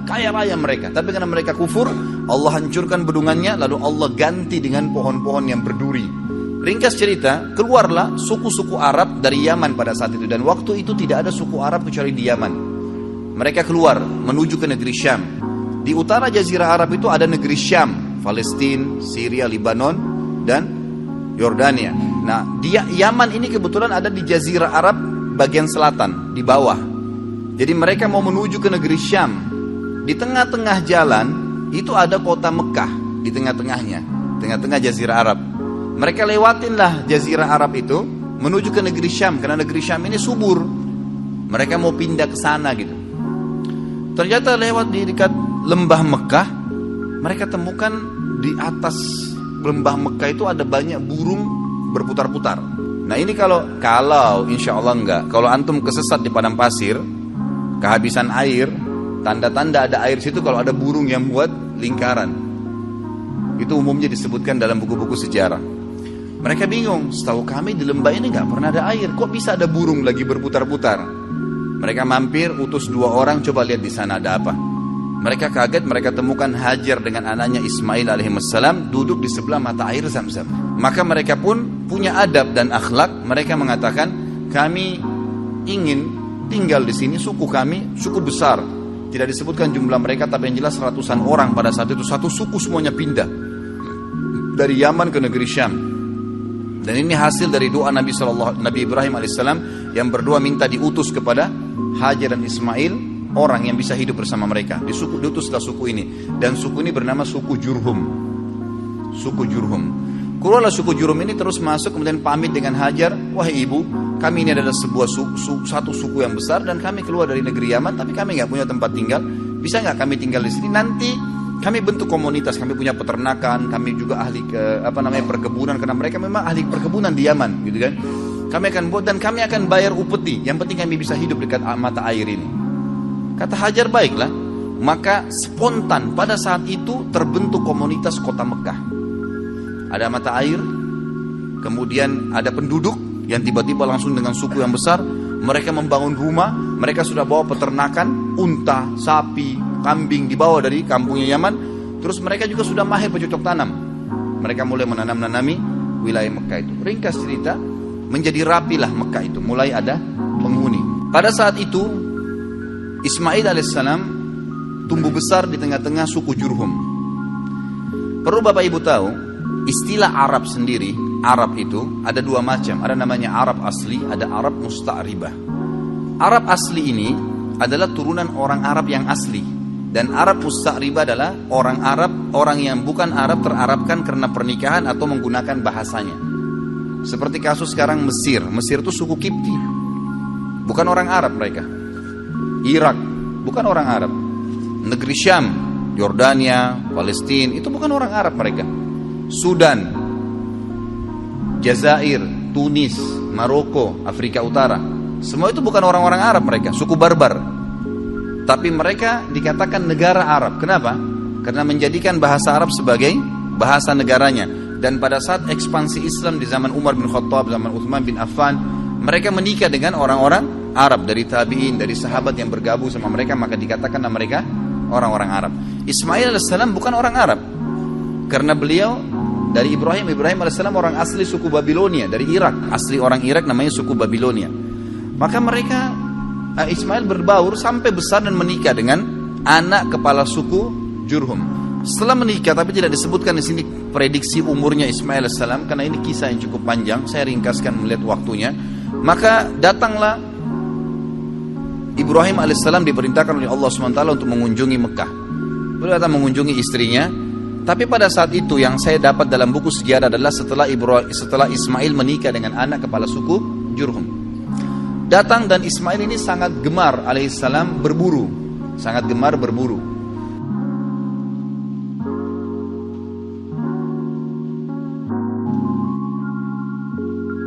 kaya raya mereka. Tapi karena mereka kufur, Allah hancurkan bendungannya, lalu Allah ganti dengan pohon-pohon yang berduri. Ringkas cerita, keluarlah suku-suku Arab dari Yaman pada saat itu. Dan waktu itu tidak ada suku Arab kecuali di Yaman. Mereka keluar menuju ke negeri Syam. Di utara Jazirah Arab itu ada negeri Syam, Palestina, Syria, Lebanon, dan Yordania. Nah, di Yaman ini kebetulan ada di Jazirah Arab bagian selatan, di bawah. Jadi mereka mau menuju ke negeri Syam. Di tengah-tengah jalan itu ada kota Mekah di tengah-tengahnya, tengah-tengah Jazirah Arab. Mereka lewatinlah Jazirah Arab itu menuju ke negeri Syam, karena negeri Syam ini subur. Mereka mau pindah ke sana gitu. Ternyata lewat di dekat lembah Mekah, mereka temukan di atas lembah Mekah itu ada banyak burung berputar-putar. Nah ini kalau insya Allah enggak, kalau antum kesesat di padang pasir, kehabisan air, tanda-tanda ada air situ kalau ada burung yang buat lingkaran. Itu umumnya disebutkan dalam buku-buku sejarah. Mereka bingung, setahu kami di lembah ini enggak pernah ada air, kok bisa ada burung lagi berputar-putar. Mereka mampir, utus 2 orang, coba lihat di sana ada apa. Mereka kaget, mereka temukan Hajar dengan anaknya Ismail alaihissalam duduk di sebelah mata air Zamzam. Maka mereka pun punya adab dan akhlak. Mereka mengatakan, kami ingin tinggal di sini, suku kami suku besar. Tidak disebutkan jumlah mereka, tapi yang jelas ratusan orang pada saat itu. Satu suku semuanya pindah dari Yaman ke negeri Syam. Dan ini hasil dari doa Nabi Ibrahim alaihissalam yang berdoa minta diutus kepada Hajar dan Ismail orang yang bisa hidup bersama mereka. Diutuslah suku ini, dan suku ini bernama suku Jurhum. Suku Jurhum. Keluarlah suku Jurhum ini terus masuk, kemudian pamit dengan Hajar, wahai ibu, kami ini adalah satu suku yang besar dan kami keluar dari negeri Yaman, tapi kami nggak punya tempat tinggal. Bisa nggak kami tinggal di sini? Nanti kami bentuk komunitas, kami punya peternakan, kami juga ahli perkebunan, karena mereka memang ahli perkebunan di Yaman, gitu kan? Kami akan buat dan kami akan bayar upeti. Yang penting kami bisa hidup dekat mata air ini. Kata Hajar, baiklah. Maka spontan pada saat itu terbentuk komunitas kota Mekah. Ada mata air, kemudian ada penduduk yang tiba-tiba langsung dengan suku yang besar. Mereka membangun rumah, mereka sudah bawa peternakan, unta, sapi, kambing dibawa dari kampungnya Yaman. Terus mereka juga sudah mahir bercocok tanam. Mereka mulai menanami wilayah Mekah itu. Ringkas cerita, menjadi rapilah Mekah itu, mulai ada penghuni. Pada saat itu Ismail alaihissalam tumbuh besar di tengah-tengah suku Jurhum. Perlu Bapak Ibu tahu, istilah Arab sendiri, Arab itu ada 2 macam. Ada namanya Arab asli, ada Arab musta'ribah. Arab asli ini adalah turunan orang Arab yang asli. Dan Arab musta'ribah adalah orang Arab, orang yang bukan Arab terarabkan karena pernikahan atau menggunakan bahasanya. Seperti kasus sekarang Mesir. Mesir itu suku Kipti, bukan orang Arab mereka. Irak, bukan orang Arab. Negeri Syam, Yordania, Palestina, itu bukan orang Arab mereka. Sudan, Jazair, Tunis, Maroko, Afrika Utara, semua itu bukan orang-orang Arab mereka, suku barbar. Tapi mereka dikatakan negara Arab. Kenapa? Karena menjadikan bahasa Arab sebagai bahasa negaranya. Dan pada saat ekspansi Islam di zaman Umar bin Khattab, zaman Uthman bin Affan, mereka menikah dengan orang-orang Arab, dari tabi'in, dari sahabat yang bergabung sama mereka, maka dikatakanlah mereka orang-orang Arab. Ismail alaihissalam bukan orang Arab, karena beliau dari Ibrahim alaihissalam orang asli suku Babilonia, dari Irak, asli orang Irak namanya suku Babilonia. Maka mereka, Ismail berbaur sampai besar dan menikah dengan anak kepala suku Jurhum. Setelah menikah, tapi tidak disebutkan di sini prediksi umurnya Ismail alaihissalam, karena ini kisah yang cukup panjang, saya ringkaskan melihat waktunya. Maka datanglah Ibrahim alaihissalam, diperintahkan oleh Allah SWT untuk mengunjungi Mekah. Beliau datang mengunjungi istrinya. Tapi pada saat itu yang saya dapat dalam buku sejarah adalah setelah Ismail menikah dengan anak kepala suku Jurhum. Datang, dan Ismail ini sangat gemar alaihissalam berburu. Sangat gemar berburu.